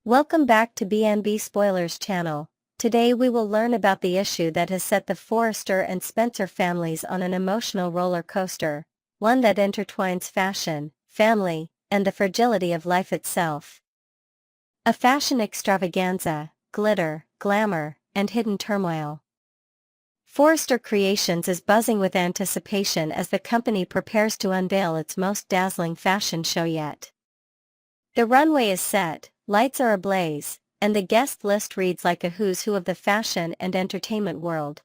Welcome back to BNB Spoilers channel. Today we will learn about the issue that has set the Forrester and Spencer families on an emotional roller coaster, one that intertwines fashion, family, and the fragility of life itself. A fashion extravaganza, glitter, glamour, and hidden turmoil. Forrester Creations is buzzing with anticipation as the company prepares to unveil its most dazzling fashion show yet. The runway is set, lights are ablaze, and the guest list reads like a who's who of the fashion and entertainment world.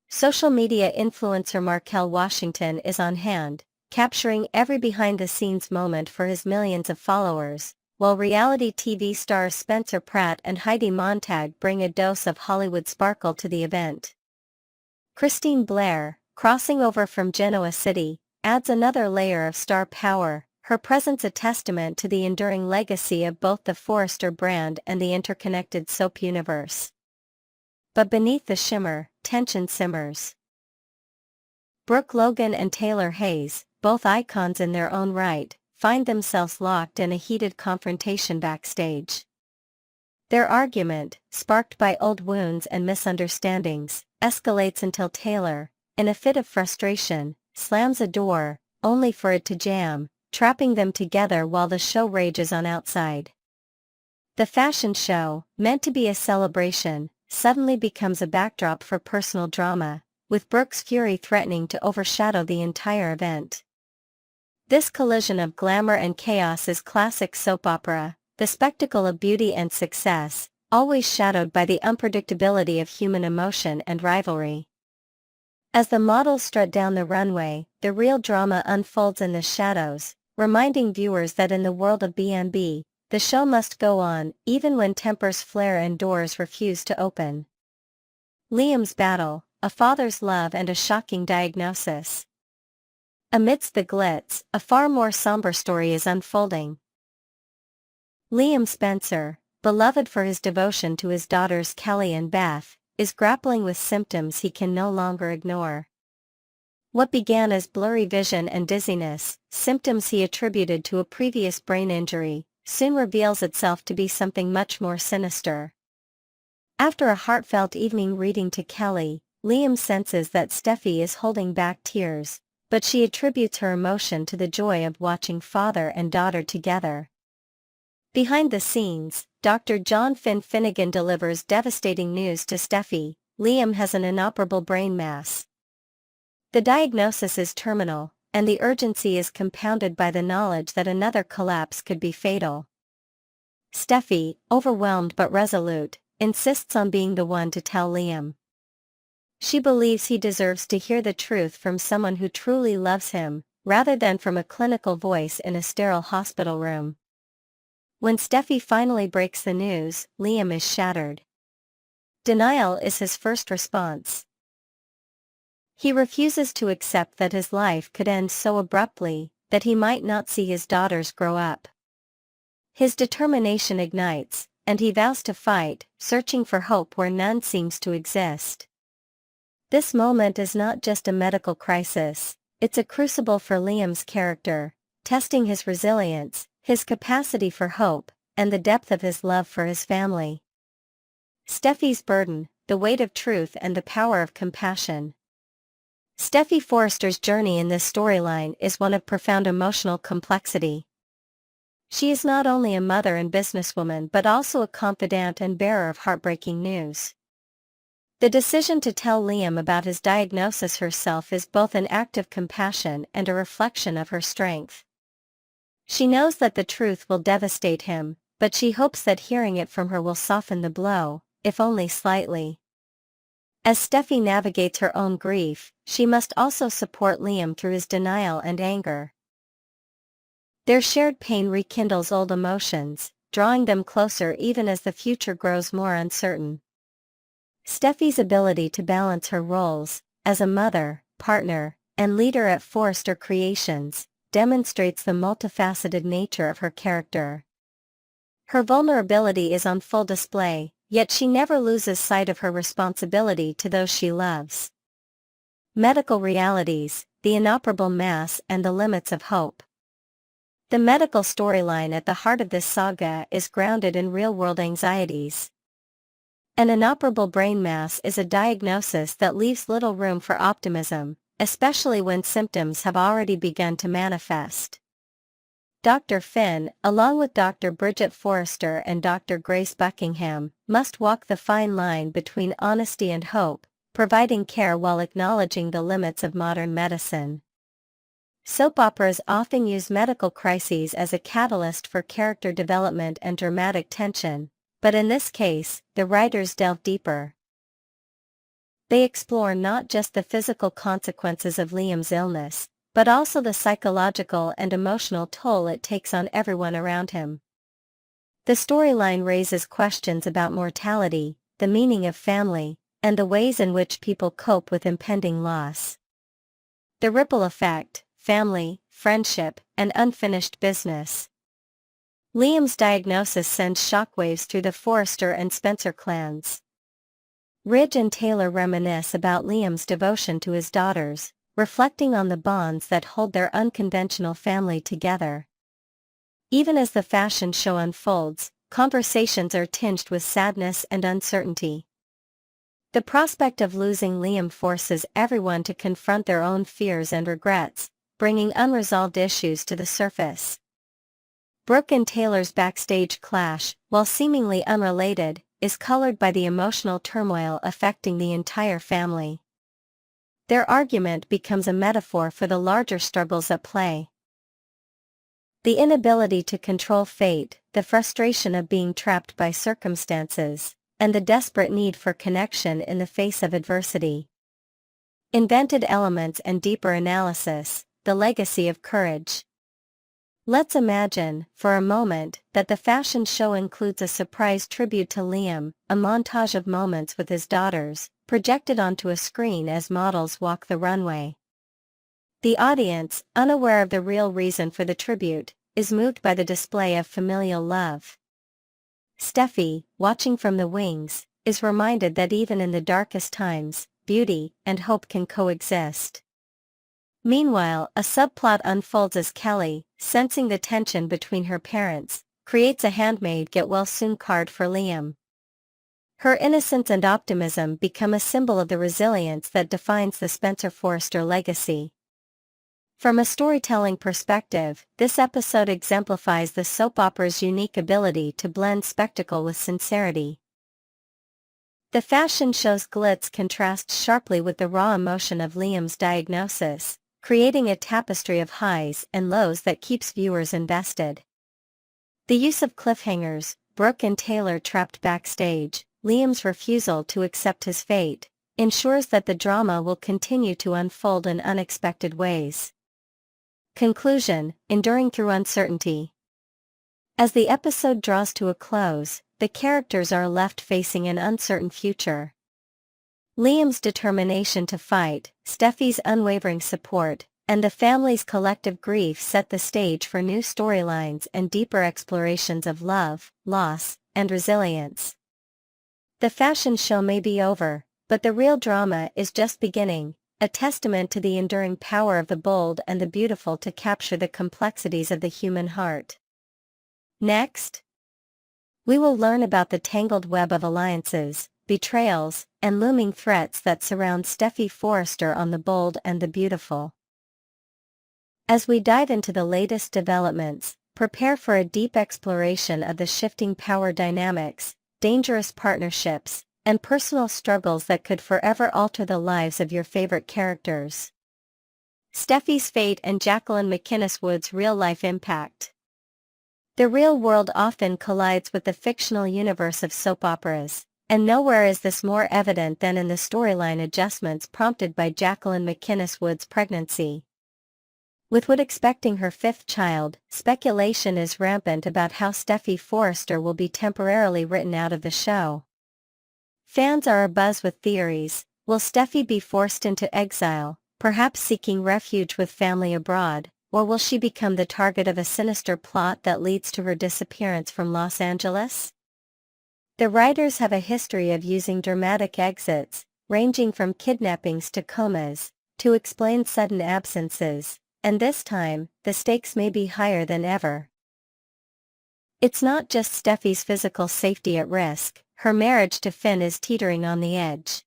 Social media influencer Markel Washington is on hand, capturing every behind-the-scenes moment for his millions of followers, while reality TV stars Spencer Pratt and Heidi Montag bring a dose of Hollywood sparkle to the event. Christine Blair, crossing over from Genoa City, adds another layer of star power, her presence a testament to the enduring legacy of both the Forrester brand and the interconnected soap universe. But beneath the shimmer, tension simmers. Brooke Logan and Taylor Hayes, both icons in their own right, find themselves locked in a heated confrontation backstage. Their argument, sparked by old wounds and misunderstandings, escalates until Taylor, in a fit of frustration, slams a door, only for it to jam, trapping them together while the show rages on outside. The fashion show, meant to be a celebration, suddenly becomes a backdrop for personal drama, with Brooke's fury threatening to overshadow the entire event. This collision of glamour and chaos is classic soap opera, the spectacle of beauty and success, always shadowed by the unpredictability of human emotion and rivalry. As the models strut down the runway, the real drama unfolds in the shadows, reminding viewers that in the world of B&B, the show must go on, even when tempers flare and doors refuse to open. Liam's battle, a father's love and a shocking diagnosis. Amidst the glitz, a far more somber story is unfolding. Liam Spencer, beloved for his devotion to his daughters Kelly and Beth, is grappling with symptoms he can no longer ignore. What began as blurry vision and dizziness, symptoms he attributed to a previous brain injury, soon reveals itself to be something much more sinister. After a heartfelt evening reading to Kelly, Liam senses that Steffi is holding back tears, but she attributes her emotion to the joy of watching father and daughter together. Behind the scenes, Dr. John Finnegan delivers devastating news to Steffi: Liam has an inoperable brain mass. The diagnosis is terminal, and the urgency is compounded by the knowledge that another collapse could be fatal. Steffi, overwhelmed but resolute, insists on being the one to tell Liam. She believes he deserves to hear the truth from someone who truly loves him, rather than from a clinical voice in a sterile hospital room. When Steffi finally breaks the news, Liam is shattered. Denial is his first response. He refuses to accept that his life could end so abruptly, that he might not see his daughters grow up. His determination ignites, and he vows to fight, searching for hope where none seems to exist. This moment is not just a medical crisis, it's a crucible for Liam's character, testing his resilience, his capacity for hope, and the depth of his love for his family. Steffi's burden, the weight of truth and the power of compassion. Steffi Forrester's journey in this storyline is one of profound emotional complexity. She is not only a mother and businesswoman but also a confidant and bearer of heartbreaking news. The decision to tell Liam about his diagnosis herself is both an act of compassion and a reflection of her strength. She knows that the truth will devastate him, but she hopes that hearing it from her will soften the blow, if only slightly. As Steffi navigates her own grief, she must also support Liam through his denial and anger. Their shared pain rekindles old emotions, drawing them closer even as the future grows more uncertain. Steffi's ability to balance her roles, as a mother, partner, and leader at Forrester Creations, demonstrates the multifaceted nature of her character. Her vulnerability is on full display, yet she never loses sight of her responsibility to those she loves. Medical realities, the inoperable mass and the limits of hope. The medical storyline at the heart of this saga is grounded in real-world anxieties. An inoperable brain mass is a diagnosis that leaves little room for optimism, especially when symptoms have already begun to manifest. Dr. Finn, along with Dr. Bridget Forrester and Dr. Grace Buckingham, must walk the fine line between honesty and hope, providing care while acknowledging the limits of modern medicine. Soap operas often use medical crises as a catalyst for character development and dramatic tension, but in this case, the writers delve deeper. They explore not just the physical consequences of Liam's illness, but also the psychological and emotional toll it takes on everyone around him. The storyline raises questions about mortality, the meaning of family, and the ways in which people cope with impending loss. The ripple effect: family, friendship, and unfinished business. Liam's diagnosis sends shockwaves through the Forrester and Spencer clans. Ridge and Taylor reminisce about Liam's devotion to his daughters, reflecting on the bonds that hold their unconventional family together. Even as the fashion show unfolds, conversations are tinged with sadness and uncertainty. The prospect of losing Liam forces everyone to confront their own fears and regrets, bringing unresolved issues to the surface. Brooke and Taylor's backstage clash, while seemingly unrelated, is colored by the emotional turmoil affecting the entire family. Their argument becomes a metaphor for the larger struggles at play. The inability to control fate, the frustration of being trapped by circumstances, and the desperate need for connection in the face of adversity. Invented elements and deeper analysis, the legacy of courage. Let's imagine, for a moment, that the fashion show includes a surprise tribute to Liam, a montage of moments with his daughters, projected onto a screen as models walk the runway. The audience, unaware of the real reason for the tribute, is moved by the display of familial love. Steffi, watching from the wings, is reminded that even in the darkest times, beauty and hope can coexist. Meanwhile, a subplot unfolds as Kelly, sensing the tension between her parents, creates a handmaid get-well-soon card for Liam. Her innocence and optimism become a symbol of the resilience that defines the Spencer Forrester legacy. From a storytelling perspective, this episode exemplifies the soap opera's unique ability to blend spectacle with sincerity. The fashion show's glitz contrasts sharply with the raw emotion of Liam's diagnosis, creating a tapestry of highs and lows that keeps viewers invested. The use of cliffhangers, Brooke and Taylor trapped backstage, Liam's refusal to accept his fate, ensures that the drama will continue to unfold in unexpected ways. Conclusion: enduring through uncertainty. As the episode draws to a close, the characters are left facing an uncertain future. Liam's determination to fight, Steffi's unwavering support, and the family's collective grief set the stage for new storylines and deeper explorations of love, loss, and resilience. The fashion show may be over, but the real drama is just beginning, a testament to the enduring power of the bold and the beautiful to capture the complexities of the human heart. Next, we will learn about the tangled web of alliances, betrayals, and looming threats that surround Steffi Forrester on The Bold and the Beautiful. As we dive into the latest developments, prepare for a deep exploration of the shifting power dynamics, dangerous partnerships, and personal struggles that could forever alter the lives of your favorite characters. Steffi's fate and Jacqueline McInnes Wood's real-life impact. The real world often collides with the fictional universe of soap operas, and nowhere is this more evident than in the storyline adjustments prompted by Jacqueline McInnes Wood's pregnancy. With Wood expecting her fifth child, speculation is rampant about how Steffi Forrester will be temporarily written out of the show. Fans are abuzz with theories. Will Steffi be forced into exile, perhaps seeking refuge with family abroad, or will she become the target of a sinister plot that leads to her disappearance from Los Angeles? The writers have a history of using dramatic exits, ranging from kidnappings to comas, to explain sudden absences, and this time, the stakes may be higher than ever. It's not just Steffi's physical safety at risk, her marriage to Finn is teetering on the edge.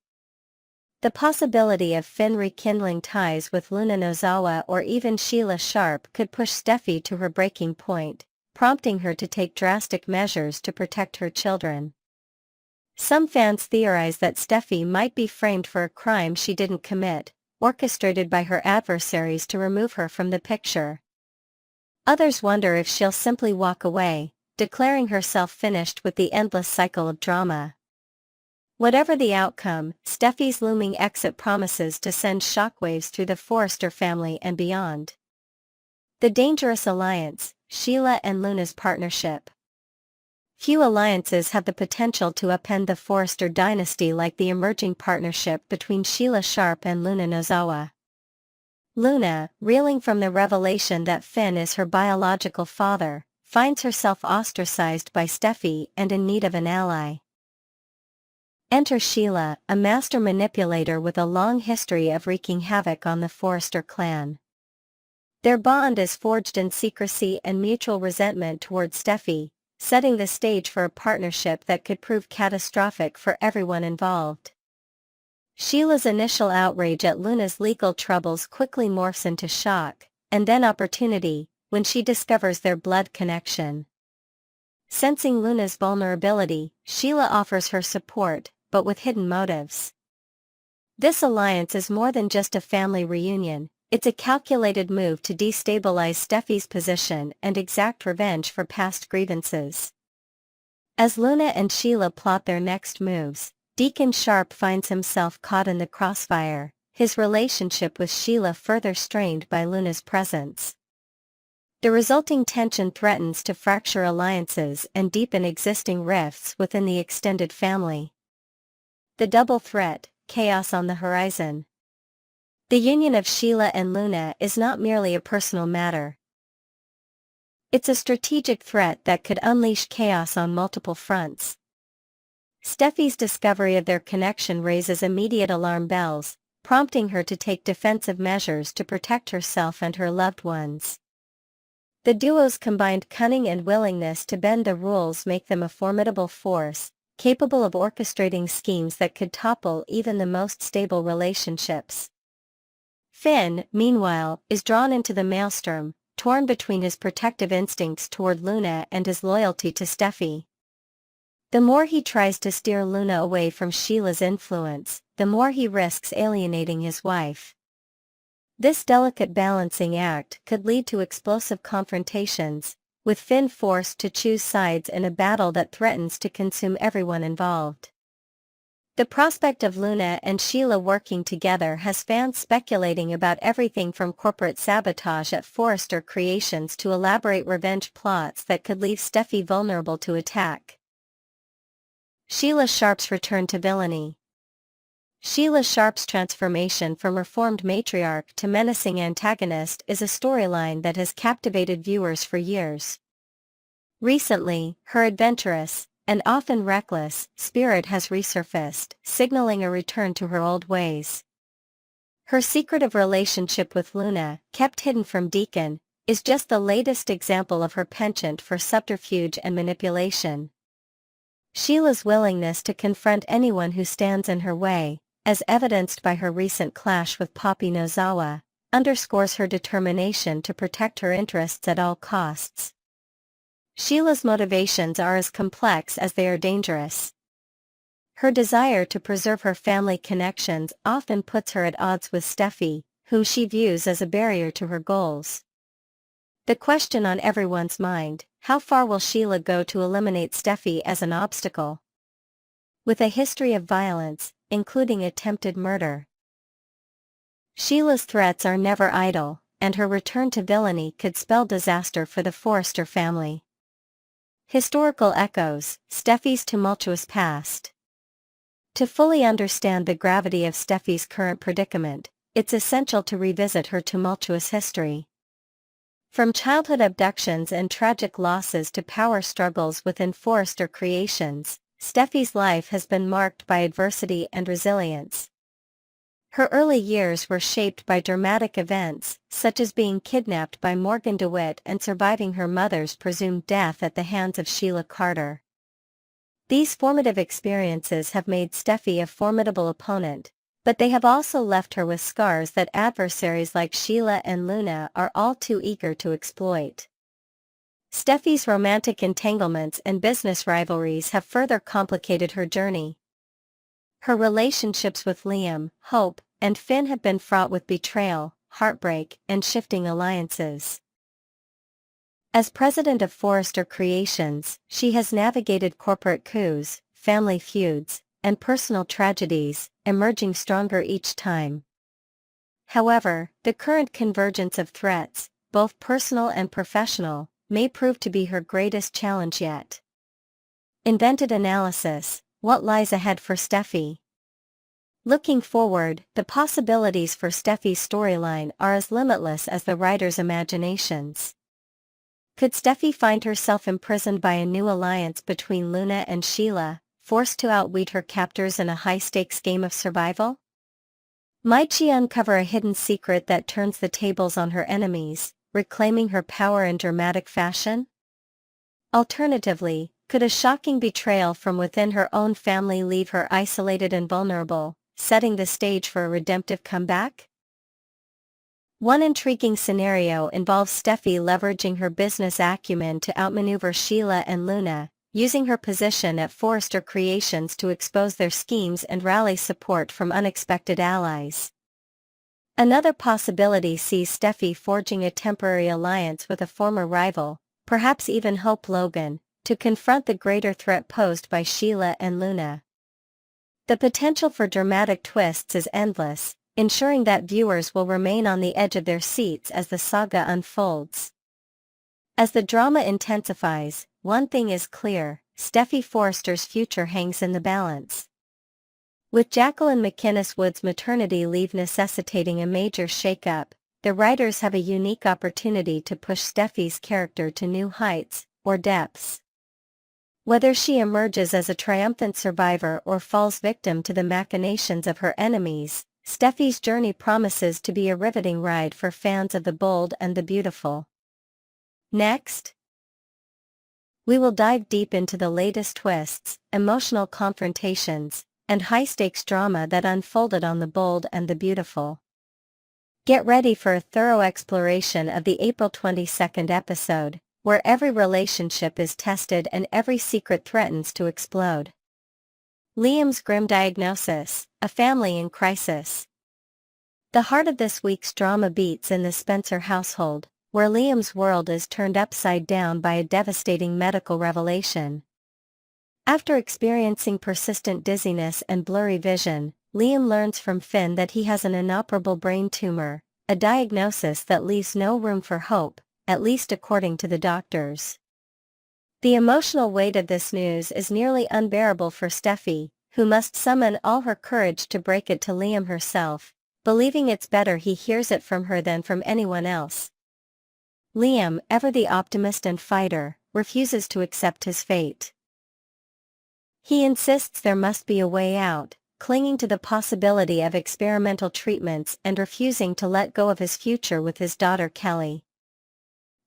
The possibility of Finn rekindling ties with Luna Nozawa or even Sheila Sharp could push Steffi to her breaking point, prompting her to take drastic measures to protect her children. Some fans theorize that Steffi might be framed for a crime she didn't commit, orchestrated by her adversaries to remove her from the picture. Others wonder if she'll simply walk away, declaring herself finished with the endless cycle of drama. Whatever the outcome, Steffi's looming exit promises to send shockwaves through the Forrester family and beyond. The dangerous alliance, Sheila and Luna's partnership. Few alliances have the potential to upend the Forrester dynasty like the emerging partnership between Sheila Sharp and Luna Nozawa. Luna, reeling from the revelation that Finn is her biological father, finds herself ostracized by Steffi and in need of an ally. Enter Sheila, a master manipulator with a long history of wreaking havoc on the Forrester clan. Their bond is forged in secrecy and mutual resentment towards Steffi, setting the stage for a partnership that could prove catastrophic for everyone involved. Sheila's initial outrage at Luna's legal troubles quickly morphs into shock, and then opportunity, when she discovers their blood connection. Sensing Luna's vulnerability, Sheila offers her support, but with hidden motives. This alliance is more than just a family reunion, it's a calculated move to destabilize Steffi's position and exact revenge for past grievances. As Luna and Sheila plot their next moves, Deacon Sharp finds himself caught in the crossfire, his relationship with Sheila further strained by Luna's presence. The resulting tension threatens to fracture alliances and deepen existing rifts within the extended family. The double threat, chaos on the horizon. The union of Sheila and Luna is not merely a personal matter. It's a strategic threat that could unleash chaos on multiple fronts. Steffi's discovery of their connection raises immediate alarm bells, prompting her to take defensive measures to protect herself and her loved ones. The duo's combined cunning and willingness to bend the rules make them a formidable force, capable of orchestrating schemes that could topple even the most stable relationships. Finn, meanwhile, is drawn into the maelstrom, torn between his protective instincts toward Luna and his loyalty to Steffi. The more he tries to steer Luna away from Sheila's influence, the more he risks alienating his wife. This delicate balancing act could lead to explosive confrontations, with Finn forced to choose sides in a battle that threatens to consume everyone involved. The prospect of Luna and Sheila working together has fans speculating about everything from corporate sabotage at Forrester Creations to elaborate revenge plots that could leave Steffi vulnerable to attack. Sheila Sharp's return to villainy. Sheila Sharp's transformation from reformed matriarch to menacing antagonist is a storyline that has captivated viewers for years. Recently, her adventurous, and often reckless, spirit has resurfaced, signaling a return to her old ways. Her secretive relationship with Luna, kept hidden from Deacon, is just the latest example of her penchant for subterfuge and manipulation. Sheila's willingness to confront anyone who stands in her way, as evidenced by her recent clash with Poppy Nozawa, underscores her determination to protect her interests at all costs. Sheila's motivations are as complex as they are dangerous. Her desire to preserve her family connections often puts her at odds with Steffi, whom she views as a barrier to her goals. The question on everyone's mind: how far will Sheila go to eliminate Steffi as an obstacle? With a history of violence, including attempted murder, Sheila's threats are never idle, and her return to villainy could spell disaster for the Forrester family. Historical echoes, Steffi's tumultuous past. To fully understand the gravity of Steffi's current predicament, it's essential to revisit her tumultuous history. From childhood abductions and tragic losses to power struggles within Forrester Creations, Steffi's life has been marked by adversity and resilience. Her early years were shaped by dramatic events, such as being kidnapped by Morgan DeWitt and surviving her mother's presumed death at the hands of Sheila Carter. These formative experiences have made Steffi a formidable opponent, but they have also left her with scars that adversaries like Sheila and Luna are all too eager to exploit. Steffi's romantic entanglements and business rivalries have further complicated her journey. Her relationships with Liam, Hope, and Finn have been fraught with betrayal, heartbreak, and shifting alliances. As president of Forrester Creations, she has navigated corporate coups, family feuds, and personal tragedies, emerging stronger each time. However, the current convergence of threats, both personal and professional, may prove to be her greatest challenge yet. Invented analysis: what lies ahead for Steffi? Looking forward, the possibilities for Steffi's storyline are as limitless as the writer's imaginations. Could Steffi find herself imprisoned by a new alliance between Luna and Sheila, forced to outwit her captors in a high-stakes game of survival? Might she uncover a hidden secret that turns the tables on her enemies, reclaiming her power in dramatic fashion? Alternatively, could a shocking betrayal from within her own family leave her isolated and vulnerable, setting the stage for a redemptive comeback? One intriguing scenario involves Steffi leveraging her business acumen to outmaneuver Sheila and Luna, using her position at Forrester Creations to expose their schemes and rally support from unexpected allies. Another possibility sees Steffi forging a temporary alliance with a former rival, perhaps even Hope Logan, to confront the greater threat posed by Sheila and Luna. The potential for dramatic twists is endless, ensuring that viewers will remain on the edge of their seats as the saga unfolds. As the drama intensifies, one thing is clear: Steffi Forrester's future hangs in the balance. With Jacqueline McInnes Wood's maternity leave necessitating a major shakeup, the writers have a unique opportunity to push Steffi's character to new heights, or depths. Whether she emerges as a triumphant survivor or falls victim to the machinations of her enemies, Steffi's journey promises to be a riveting ride for fans of the bold and the beautiful. Next, we will dive deep into the latest twists, emotional confrontations, and high-stakes drama that unfolded on The Bold and the Beautiful. Get ready for a thorough exploration of the April 22nd episode, where every relationship is tested and every secret threatens to explode. Liam's grim diagnosis: a family in crisis. The heart of this week's drama beats in the Spencer household, where Liam's world is turned upside down by a devastating medical revelation. After experiencing persistent dizziness and blurry vision, Liam learns from Finn that he has an inoperable brain tumor, a diagnosis that leaves no room for hope, at least according to the doctors. The emotional weight of this news is nearly unbearable for Steffi, who must summon all her courage to break it to Liam herself, believing it's better he hears it from her than from anyone else. Liam, ever the optimist and fighter, refuses to accept his fate. He insists there must be a way out, clinging to the possibility of experimental treatments and refusing to let go of his future with his daughter Kelly.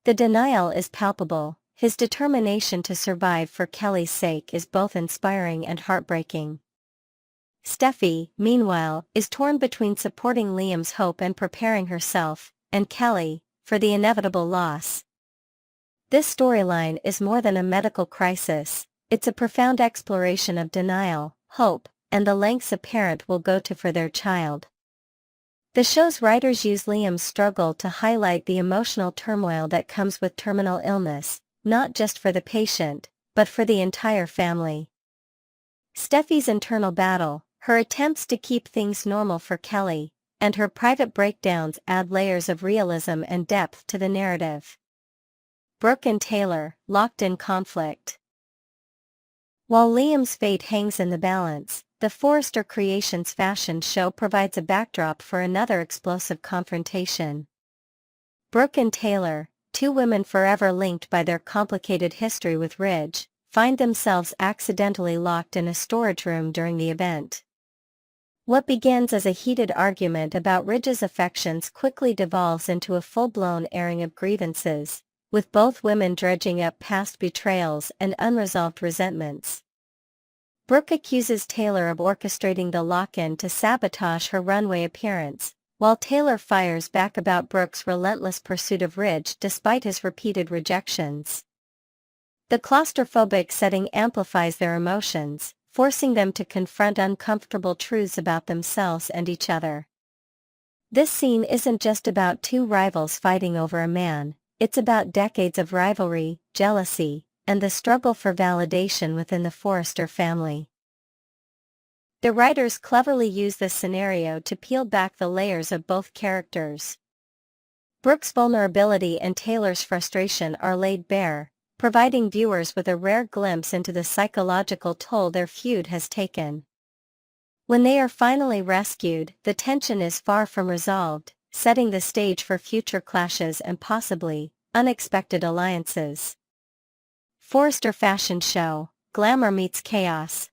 The denial is palpable. His determination to survive for Kelly's sake is both inspiring and heartbreaking. Steffi, meanwhile, is torn between supporting Liam's hope and preparing herself, and Kelly, for the inevitable loss. This storyline is more than a medical crisis, it's a profound exploration of denial, hope, and the lengths a parent will go to for their child. The show's writers use Liam's struggle to highlight the emotional turmoil that comes with terminal illness, not just for the patient, but for the entire family. Steffi's internal battle, her attempts to keep things normal for Kelly, and her private breakdowns add layers of realism and depth to the narrative. Brooke and Taylor, locked in conflict. While Liam's fate hangs in the balance, the Forrester Creations fashion show provides a backdrop for another explosive confrontation. Brooke and Taylor, two women forever linked by their complicated history with Ridge, find themselves accidentally locked in a storage room during the event. What begins as a heated argument about Ridge's affections quickly devolves into a full-blown airing of grievances, with both women dredging up past betrayals and unresolved resentments. Brooke accuses Taylor of orchestrating the lock-in to sabotage her runway appearance, while Taylor fires back about Brooke's relentless pursuit of Ridge despite his repeated rejections. The claustrophobic setting amplifies their emotions, forcing them to confront uncomfortable truths about themselves and each other. This scene isn't just about two rivals fighting over a man, it's about decades of rivalry, jealousy, and the struggle for validation within the Forrester family. The writers cleverly use this scenario to peel back the layers of both characters. Brooke's vulnerability and Taylor's frustration are laid bare, providing viewers with a rare glimpse into the psychological toll their feud has taken. When they are finally rescued, the tension is far from resolved, setting the stage for future clashes and possibly unexpected alliances. Forrester Fashion Show: Glamour Meets Chaos.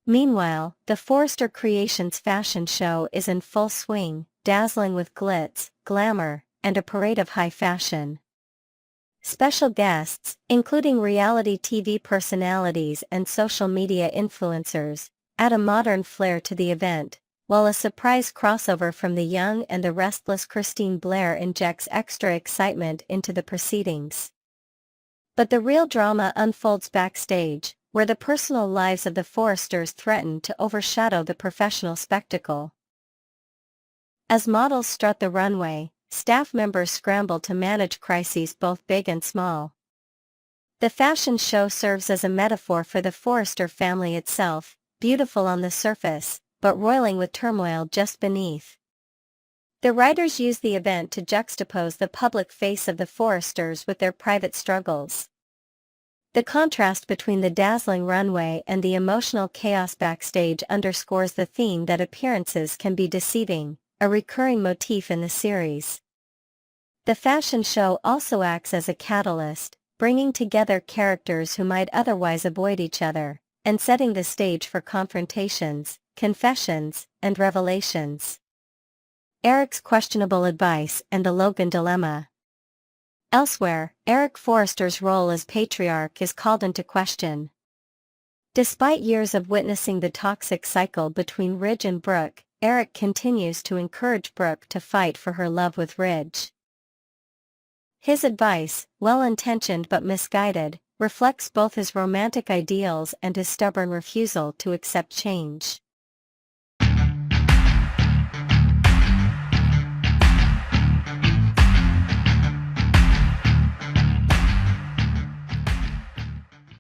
Meanwhile, the Forrester Creations fashion show is in full swing, dazzling with glitz, glamour, and a parade of high fashion. Special guests, including reality TV personalities and social media influencers, add a modern flair to the event, while a surprise crossover from the young and the restless Christine Blair injects extra excitement into the proceedings. But the real drama unfolds backstage, where the personal lives of the Forresters threaten to overshadow the professional spectacle. As models strut the runway, staff members scramble to manage crises both big and small. The fashion show serves as a metaphor for the Forrester family itself, beautiful on the surface, but roiling with turmoil just beneath. The writers use the event to juxtapose the public face of the Forresters with their private struggles. The contrast between the dazzling runway and the emotional chaos backstage underscores the theme that appearances can be deceiving, a recurring motif in the series. The fashion show also acts as a catalyst, bringing together characters who might otherwise avoid each other, and setting the stage for confrontations, confessions, and revelations. Eric's questionable advice and the Logan dilemma. Elsewhere, Eric Forrester's role as patriarch is called into question. Despite years of witnessing the toxic cycle between Ridge and Brooke, Eric continues to encourage Brooke to fight for her love with Ridge. His advice, well-intentioned but misguided, reflects both his romantic ideals and his stubborn refusal to accept change.